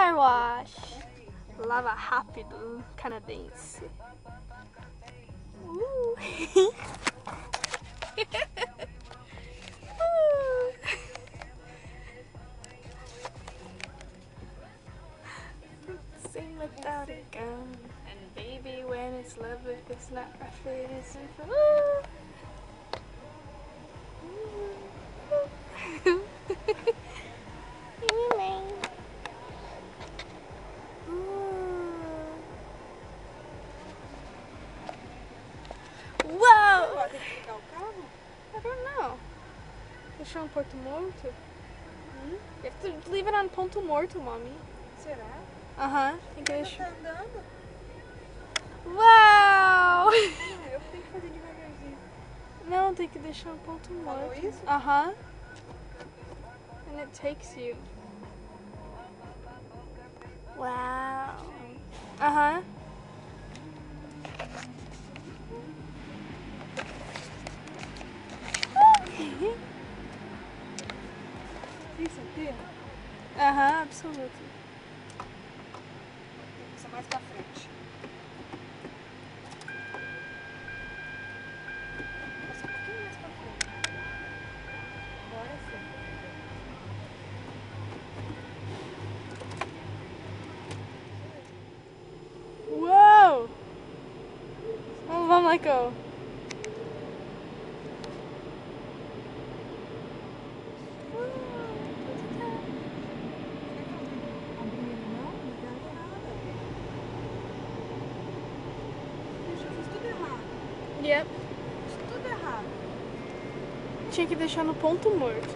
car wash. Lava rápido canadense. Sing without a gun. And baby, when it's love, if it's not rough, it isn't for. Whoa! I don't know. Deixar ponto morto? You have to leave it on ponto morto, mommy. Será? Tem que deixar. Tá andando? Uau! Eu tenho que fazer devagarzinho. Não, tem que deixar no ponto morto. Falou isso? And it takes you. Wow. Isso aqui? Absolutely. Isso é mais pra frente. Passa um pouquinho mais pra frente. Agora sim. Whoa! Vamos lá, go. Yep. Tudo errado. Tinha que deixar no ponto morto.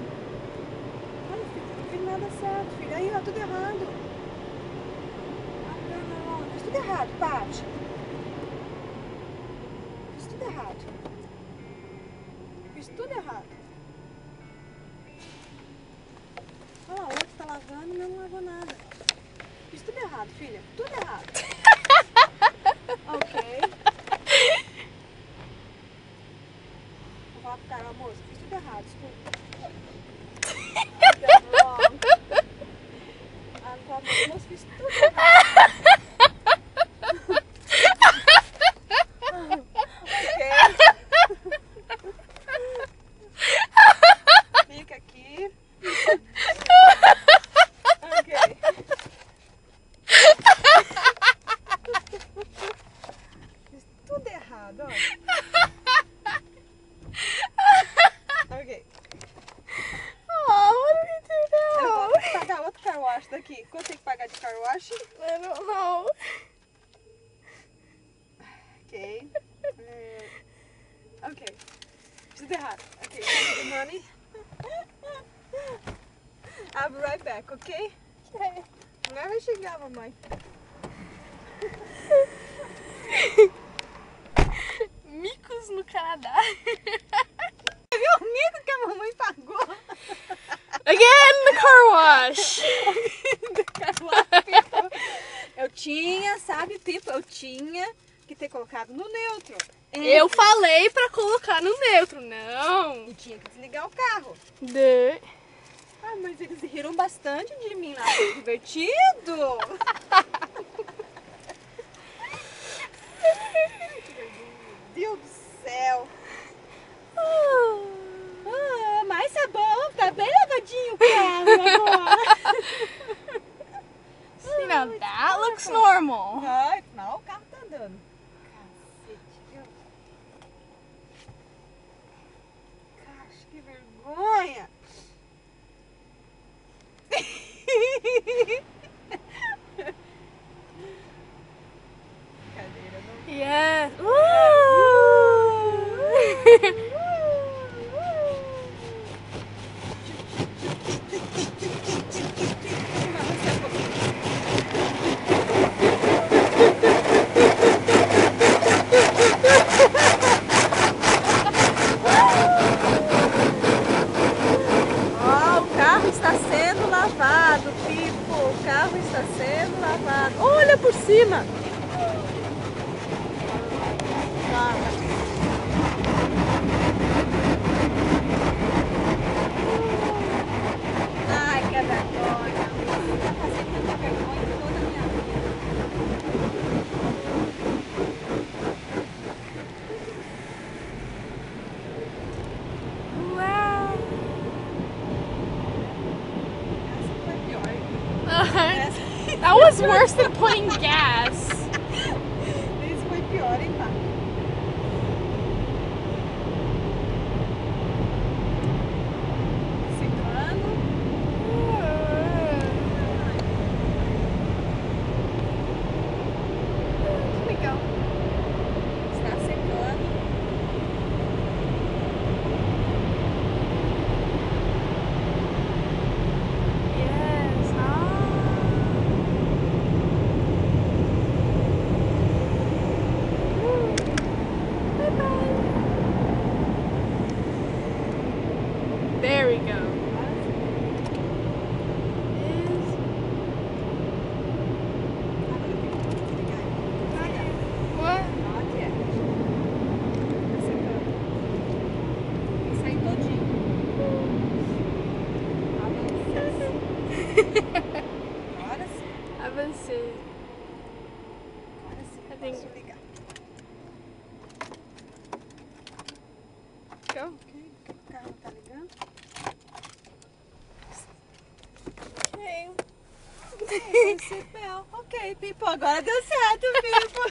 Olha, filho, não fiz nada certo, filho. Aí, ó, tudo errado. Não. Fiz tudo errado, Paty. Fiz tudo errado. Fiz tudo errado. Olha lá, o outro tá lavando, mas não lavou nada. Fiz tudo errado, filha. Tudo errado. Ok. Vou falar pro cara, moço, fiz tudo errado, desculpa. Moço, fiz tudo errado. Ok. Fica aqui. Ok. Fiz tudo errado, ó. Ok. Oh, what do we do Eu now? vou pagar outro car wash daqui. Quanto tem que pagar de car wash? I don't know. Ok. Ok. Fiz tudo errado. Ok. Give me the money. I'll be right back, ok? Okay. Agora vai chegar, mamãe. Micos no Canadá. Viu o mico que a mamãe pagou? Again, the car wash. Eu tinha, sabe, Pipo? Eu tinha que ter colocado no neutro. Eu falei pra colocar no neutro, não. E tinha que desligar o carro. Ah, mas eles riram bastante de mim lá. Foi divertido. Meu Deus do céu. Mais sabão. Tá bem lavadinho o carro agora. See, now that looks normal. Ai, não, o carro tá andando. Cacete, viu? Caxa, que vergonha. Cadeira não. Yes. O carro está sendo lavado, Pipo. O carro está sendo lavado. Olha por cima. Ai, que vergonha. Tá fazendo tanta vergonha. That was worse than putting gas. Esse foi pior, hein, pá? Secando. Que legal. Está secando. Yes. Bye-bye. There we go. What? Sai todinho. Agora sim. Avancei. Agora sim. I think- Posso ligar. Go. Ok, o carro tá ligando. Okay. Seatbelt. Ok, Pipo, agora deu certo, Pipo.